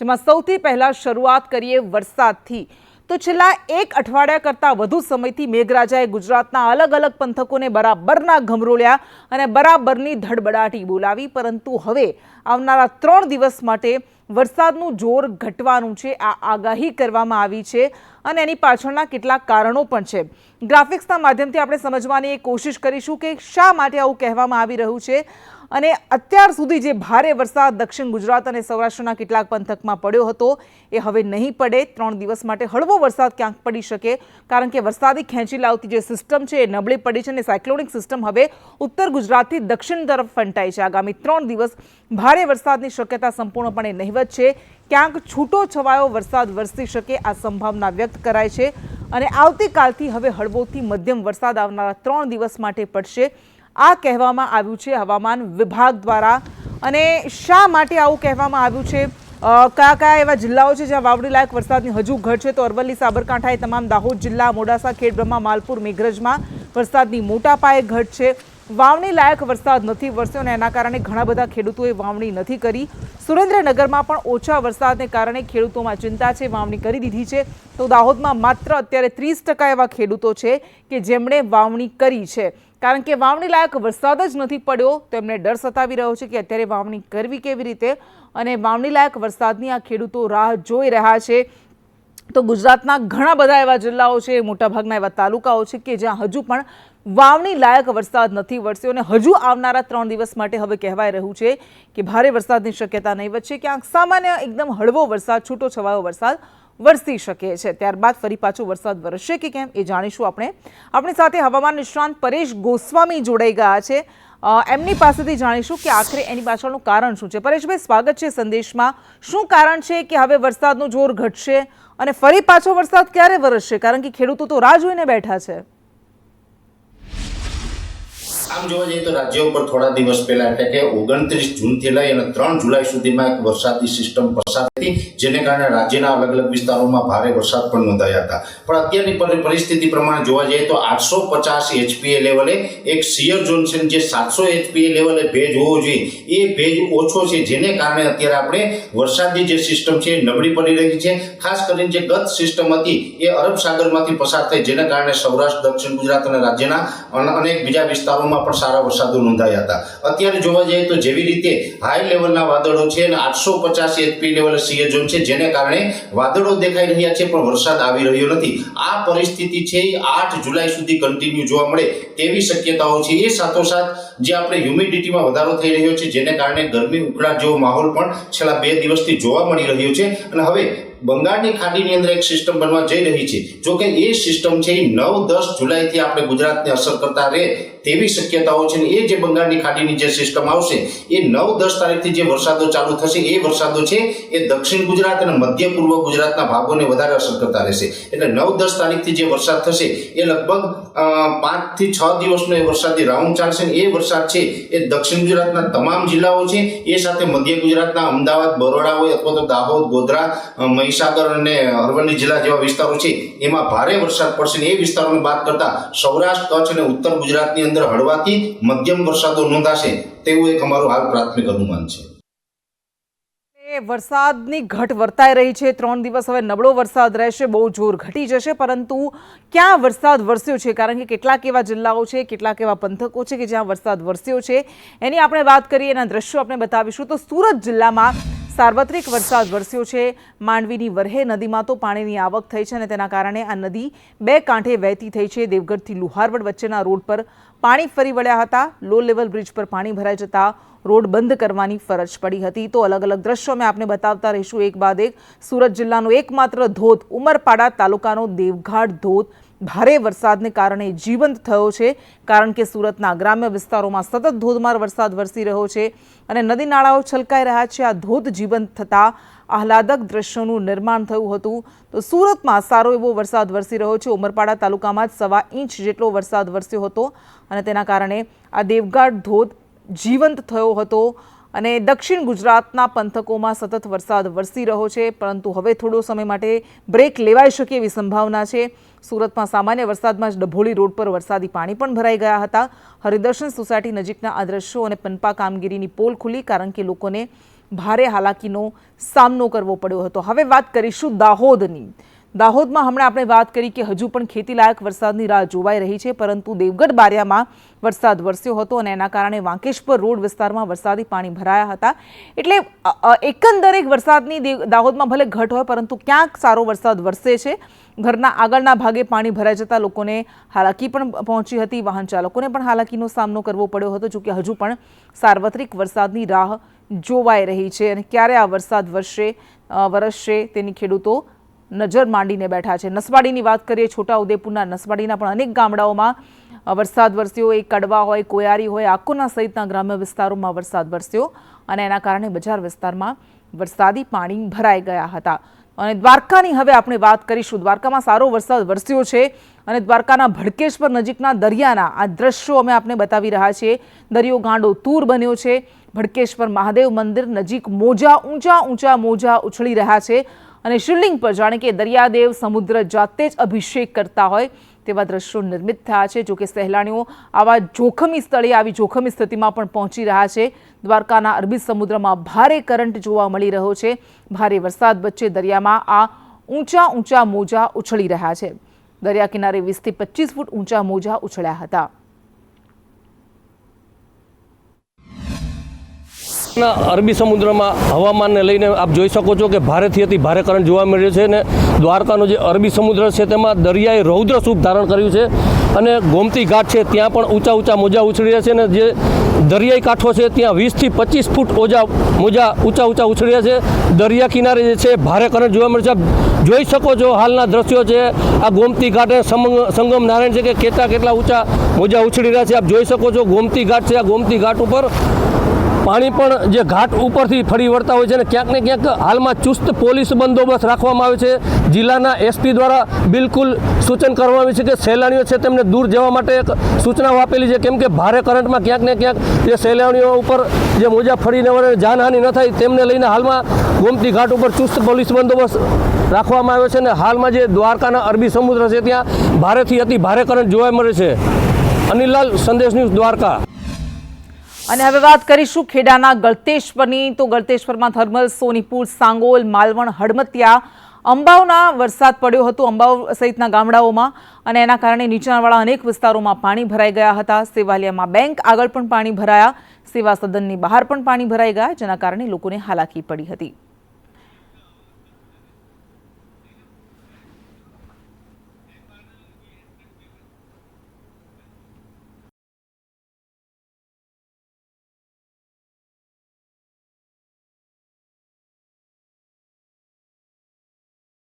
જેમાં સૌથી પહેલા શરૂઆત કરીએ વરસાદથી। તો છેલ્લા એક અઠવાડિયા કરતાં વધુ સમયથી મેઘરાજાએ ગુજરાતના અલગ અલગ પંથકોને બરાબરના ગમરોળ્યા અને બરાબરની ધડબડાટી બોલાવી, પરંતુ હવે આવનારા 3 દિવસ માટે વરસાદનું જોર ઘટવાનું છે, આ આગાહી કરવામાં આવી છે અને એની પાછળના કેટલાક કારણો પણ છે। ગ્રાફિક્સના માધ્યમથી આપણે સમજવાની કોશિશ કરીશું કે શા માટે આવું કહેવામાં આવી રહ્યું છે અને અત્યાર સુધી જે ભારે વરસાદ દક્ષિણ ગુજરાત અને સૌરાષ્ટ્રના કેટલાક પંથકમાં પડ્યો હતો એ હવે નહીં પડે। 3 દિવસ માટે હળવો વરસાદ ક્યાંક પડી શકે, કારણ કે વરસાદી ખેંચી લાવતી જે સિસ્ટમ છે એ નબળી પડી છે અને સાયક્લોનિક સિસ્ટમ હવે ઉત્તર ગુજરાતથી દક્ષિણ તરફ ફંટાઈ છે। આગામી 3 દિવસ ભારે વરસાદની શક્યતા સંપૂર્ણપણે નહિવત છે। ક્યાંક છૂટો છવાયો વરસાદ વરસી શકે આ સંભાવના વ્યક્ત કરાય છે અને આવતીકાલથી હવે હળવોથી મધ્યમ વરસાદ આવનારા 3 દિવસ માટે પડશે, આ કહેવામાં આવ્યું છે હવામાન વિભાગ દ્વારા। અને શા માટે આવું કહેવામાં આવ્યું છે, કયા કયા એવા જિલ્લાઓ છે જ્યાં વાવણી લાયક વરસાદની હજુ ઘટ છે, તો અરવલ્લી, સાબરકાંઠા એ તમામ, દાહોદ જિલ્લા, મોડાસા, ખેડબ્રહ્મા, માલપુર, મેઘરજમાં વરસાદની મોટા પાયે ઘટ છે। વાવણી લાયક વરસાદ નથી વરસ્યો અને એના કારણે ઘણા બધા ખેડૂતોએ વાવણી નથી કરી। સુરેન્દ્રનગરમાં પણ ઓછા વરસાદને કારણે ખેડૂતોમાં ચિંતા છે, વાવણી કરી દીધી છે। તો દાહોદમાં માત્ર અત્યારે 30% એવા ખેડૂતો છે કે જેમણે વાવણી કરી છે, કારણ કે વાવણી લાયક વરસાદ જ નથી પડ્યો તો એમને ડર સતાવી રહ્યો છે કે અત્યારે વાવણી કરવી કેવી રીતે, અને વાવણી લાયક વરસાદની આ ખેડૂતો રાહ જોઈ રહ્યા છે। તો ગુજરાતના ઘણા બધા એવા જિલ્લાઓ છે, મોટાભાગના એવા તાલુકાઓ છે કે જ્યાં હજુ પણ વાવણી લાયક વરસાદ નથી વરસ્યો અને હજુ આવનારા 3 દિવસ માટે હવે કહેવાય રહ્યું છે કે ભારે વરસાદની શક્યતા નહીવત છે। ક્યાંક સામાન્ય એકદમ હળવો વરસાદ, છૂટો છવાયો વરસાદ વરસી શકે છે, ત્યારબાદ ફરી પાછો વરસાદ વરસશે કે કેમ એ જાણીશું આપણે। આપણી સાથે હવામાન નિષ્ણાંત પરેશ ગોસ્વામી જોડાઈ ગયા છે, એમની પાસેથી જાણીશું કે આખરે એની પાછળનું કારણ શું છે। પરેશભાઈ, સ્વાગત છે સંદેશમાં। શું કારણ છે કે હવે વરસાદનું જોર ઘટશે અને ફરી પાછો વરસાદ ક્યારે વરસશે, કારણ કે ખેડૂતો તો રાહ જોઈને બેઠા છે? આમ જોવા જઈએ તો રાજ્ય ઉપર થોડા દિવસ પહેલા એટલે કે 29 જૂનથી લઈ અને 3 જુલાઈ સુધીમાં એક વરસાદી સિસ્ટમ પસાર થઈ, જેને કારણે રાજ્યના અલગ અલગ વિસ્તારોમાં ભારે વરસાદ પણ નોંધાયા હતા। પણ અત્યારની પરિસ્થિતિ પ્રમાણે જોવા જઈએ તો 850 HPA લેવલે એક સિયર ઝોન છે, જે 700 HPA લેવલે ભેજ હોવો જોઈએ એ ભેજ ઓછો છે, જેને કારણે અત્યારે આપણે વરસાદની જે સિસ્ટમ છે એ નબળી પડી રહી છે। ખાસ કરીને જે ગત સિસ્ટમ હતી એ અરબ સાગરમાંથી પસાર થઈ, જેના કારણે સૌરાષ્ટ્ર, દક્ષિણ ગુજરાત અને રાજ્યના અનેક બીજા વિસ્તારોમાં પણ સારા વરસાદો નોંધાયા હતા। અત્યારે જોવા જઈએ તો જેવી રીતે હાઈ લેવલના વાદળો છે અને 850 HPA લેવલે સિયર ઝોન છે, જેને કારણે વાદળો દેખાઈ રહ્યા છે પણ વરસાદ આવી રહ્યો નથી। આ પરિસ્થિતિ છે એ 8 જુલાઈ સુધી કન્ટિન્યુ જોવા મળે તેવી શક્યતાઓ છે। એ સાથોસાથ જે આપણે હ્યુમિડિટીમાં વધારો થઈ રહ્યો છે, જેને કારણે ગરમી ઉકળાટ જેવો માહોલ પણ છેલ્લા 2 દિવસથી જોવા મળી રહ્યો છે અને હવે બંગાળની ખાડીની અંદર એક સિસ્ટમ બનવા જઈ રહી છે। જો કે એ સિસ્ટમ છે એ 9-10 જુલાઈથી આપણે ગુજરાતને અસર કરતા રહે તેવી શક્યતાઓ છે। એ જે બંગાળની ખાડીની જે સિસ્ટમ આવશે એ 9-10 તારીખથી જે વરસાદો ચાલુ થશે એ વરસાદો છે એ દક્ષિણ ગુજરાત અને મધ્ય પૂર્વ ગુજરાતના ભાગોને વધારે અસર કરતા રહેશે। એટલે 9-10 તારીખથી જે વરસાદ થશે એ લગભગ 5 થી 6 દિવસનો એ વરસાદી રાઉન્ડ ચાલશે। એ વરસાદ છે એ દક્ષિણ ગુજરાતના તમામ જિલ્લાઓ છે, એ સાથે મધ્ય ગુજરાતના અમદાવાદ, બરોડા હોય અથવા તો દાહોદ, ગોધરા, મહીસાગર અને અરવલ્લી જિલ્લા જેવા વિસ્તારો છે એમાં ભારે વરસાદ પડશે। એ વિસ્તારોને બાદ કરતા સૌરાષ્ટ્ર, કચ્છ અને ઉત્તર ગુજરાતની અંદર હળવાથી મધ્યમ વરસાદો નોંધાશે તેવું એક અમારું હાલ પ્રાથમિક અનુમાન છે। વરસાદની ઘટ વર્તાઈ રહી છે, 3 દિવસ હવે નબળો વરસાદ રહેશે, બહુ જોર ઘટી જશે, પરંતુ ક્યાં વરસાદ વરસ્યો છે, કારણ કે કેટલાક એવા જિલ્લાઓ છે, કેટલાક એવા પંથકો છે કે જ્યાં વરસાદ વરસ્યો છે, એની આપણે વાત કરીએ, એના દ્રશ્યો આપણે બતાવીશું। તો સુરત જિલ્લામાં સાર્વત્રિક વરસાદ વરસ્યો છે। માંડવીની વરહે નદીમાં તો પાણીની આવક થઈ છે અને તેના કારણે આ નદી 2 કાંઠે વહેતી થઈ છે। દેવગઢથી લુહારવડ વચ્ચેના રોડ પર પાણી ફરી વળ્યા હતા, લો લેવલ બ્રિજ પર પાણી ભરાઈ જતા રોડ બંધ કરવાની ફરજ પડી હતી। તો અલગ અલગ દ્રશ્યો અમે આપને બતાવતા રહીશું એક બાદ એક। સુરત જિલ્લાનો એકમાત્ર ધોધ ઉમરપાડા તાલુકાનો દેવઘાટ ધોધ ભારે વરસાદને કારણે જીવંત થયો છે, કારણ કે સુરતના ગ્રામ્ય વિસ્તારોમાં સતત ધોધમાર વરસાદ વરસી રહ્યો છે અને નદી નાળાઓ છલકાઈ રહ્યા છે। આ ધોધ જીવંત થતાં આહલાદક દ્રશ્યોનું નિર્માણ થયું હતું। તો સુરતમાં સારો એવો વરસાદ વરસી રહ્યો છે। ઉમરપાડા તાલુકામાં જ 1.25 ઇંચ જેટલો વરસાદ વરસ્યો હતો અને તેના કારણે આ દેવઘાટ ધોધ જીવંત થયો હતો અને દક્ષિણ ગુજરાતના પંથકોમાં સતત વરસાદ વરસી રહ્યો છે, પરંતુ હવે થોડો સમય માટે બ્રેક લેવાઈ શકે એવી સંભાવના છે। સુરતમાં સામાન્ય વરસાદમાં જ ડભોળી રોડ પર વરસાદી પાણી પણ ભરાઈ ગયા હતા। હરિદર્શન સોસાયટી નજીકના આ દ્રશ્યો અને પંપા કામગીરીની પોલ ખુલી, કારણ કે લોકોને ભારે હાલાકીનો સામનો કરવો પડ્યો હતો. હવે વાત કરીશું દાહોદની. દાહોદમાં હમણાં આપણે વાત કરી કે હજુ પણ ખેતીલાયક વરસાદની રાહ જોવાઈ રહી છે, પરંતુ દેવગઢ બારિયામાં વરસાદ વરસ્યો હતો અને એના કારણે વાંકેશ્વર રોડ વિસ્તારમાં વરસાદી પાણી ભરાયા હતા. એટલે એકંદરે વરસાદની દાહોદમાં ભલે ઘટ હોય, પરંતુ ક્યાંક સારો વરસાદ વરસે છે. ઘરના આગળના ભાગે પાણી ભરાઈ જતા લોકોને હાલાકી પણ પહોંચી હતી. વાહન ચાલકોને પણ હાલાકીનો સામનો કરવો પડ્યો હતો. જોકે હજુ પણ સાર્વત્રિક વરસાદની રાહ જોવાઈ રહી છે અને ક્યારે આ વરસાદ વરસશે તેની ખેડૂતો નજર માંડીને બેઠા છે. નસવાડીની વાત કરીએ, છોટાઉદેપુરના નસવાડીના પણ અનેક ગામડાઓમાં વરસાદ વરસ્યો. એ કડવા હોય, કોયારી હોય, આકોના સહિતના ગ્રામ્ય વિસ્તારોમાં વરસાદ વરસ્યો અને એના કારણે બજાર વિસ્તારમાં વરસાદી પાણી ભરાઈ ગયા હતા. અને દ્વારકાની હવે આપણે વાત કરીશું. દ્વારકામાં સારો વરસાદ વરસ્યો છે અને દ્વારકાના ભડકેશ્વર નજીકના દરિયાના આ દ્રશ્યો અમે આપને બતાવી રહ્યા છીએ. દરિયો ગાંડો તૂર બન્યો છે. ભડકેશ્વર મહાદેવ મંદિર નજીક ઊંચા મોજા ઉછળી રહ્યા છે અને શિવલિંગ પર જાણે કે દરિયાદેવ સમુદ્ર જાતે જ અભિષેક કરતા હોય તેવા દ્રશ્યો નિર્મિત થયા છે. જોકે સહેલાણીઓ આવા જોખમી સ્થળે આવી જોખમી સ્થિતિમાં પણ પહોંચી રહ્યા છે. દ્વારકાના અરબી સમુદ્રમાં ભારે કરંટ જોવા મળી રહ્યો છે. ભારે વરસાદ વચ્ચે દરિયામાં આ ઊંચા મોજા ઉછળી રહ્યા છે. દરિયા કિનારે 20 થી 25 ફૂટ ઊંચા મોજા ઉછળ્યા હતા. અરબી સમુદ્રમાં હવામાનને લઈને આપ જોઈ શકો છો કે ભારેથી અતિ ભારે કરંટ જોવા મળ્યો છે અને દ્વારકાનો જે અરબી સમુદ્ર છે તેમાં દરિયાએ રૌદ્ર સ્વરૂપ ધારણ કર્યું છે અને ગોમતી ઘાટ છે ત્યાં પણ ઊંચા મોજા ઉછળી રહ્યા છે અને જે દરિયાઈ કાંઠો છે ત્યાં 20 થી 25 ફૂટ મોજા ઊંચા ઉછળી રહ્યા છે. દરિયા કિનારે જે છે ભારે કરંટ જોવા મળે છે. આપ જોઈ શકો છો હાલના દ્રશ્યો છે. આ ગોમતી ઘાટ અને સંગમ નારાયણ છે કે કેટલા ઊંચા મોજા ઉછળી રહ્યા છે. આપ જોઈ શકો છો ગોમતી ઘાટ છે. આ ગોમતી ઘાટ ઉપર પાણી પણ જે ઘાટ ઉપરથી ફરી વળતા હોય છે અને ક્યાંક ને ક્યાંક હાલમાં ચુસ્ત પોલીસ બંદોબસ્ત રાખવામાં આવે છે. જિલ્લાના એસપી દ્વારા બિલકુલ સૂચન કરવામાં આવ્યું છે કે સહેલાણીઓ છે તેમને દૂર જવા માટે એક સૂચનાઓ આપેલી છે, કેમ કે ભારે કરંટમાં ક્યાંક ને ક્યાંક જે સહેલાણીઓ ઉપર જે મોજા ફરીને વળે જાનહાનિ ન થાય તેમને લઈને હાલમાં ગોમતી ઘાટ ઉપર ચુસ્ત પોલીસ બંદોબસ્ત રાખવામાં આવ્યો છે અને હાલમાં જે દ્વારકાના અરબી સમુદ્ર છે ત્યાં ભારેથી અતિ ભારે કરંટ જોવા મળે છે. અનિલલાલ, સંદેશ ન્યૂઝ, દ્વારકા. અને હવે વાત કરીશું ખેડાના ગળતેશ્વરની. તો ગળતેશ્વરમાં થર્મલ, સોનીપુર, સાંગોલ, માલવણ, હડમતિયા, અંબાવના વરસાદ પડ્યો હતો અંબાવ સહિતના ગામડાઓમાં અને એના કારણે નીચાણવાળા અનેક વિસ્તારોમાં પાણી ભરાઈ ગયા હતા. સેવાલિયામાં બેંક આગળ પણ પાણી ભરાયા. સેવા સદનની બહાર પણ પાણી ભરાઈ ગયા, જેના કારણે લોકોને હાલાકી પડી હતી.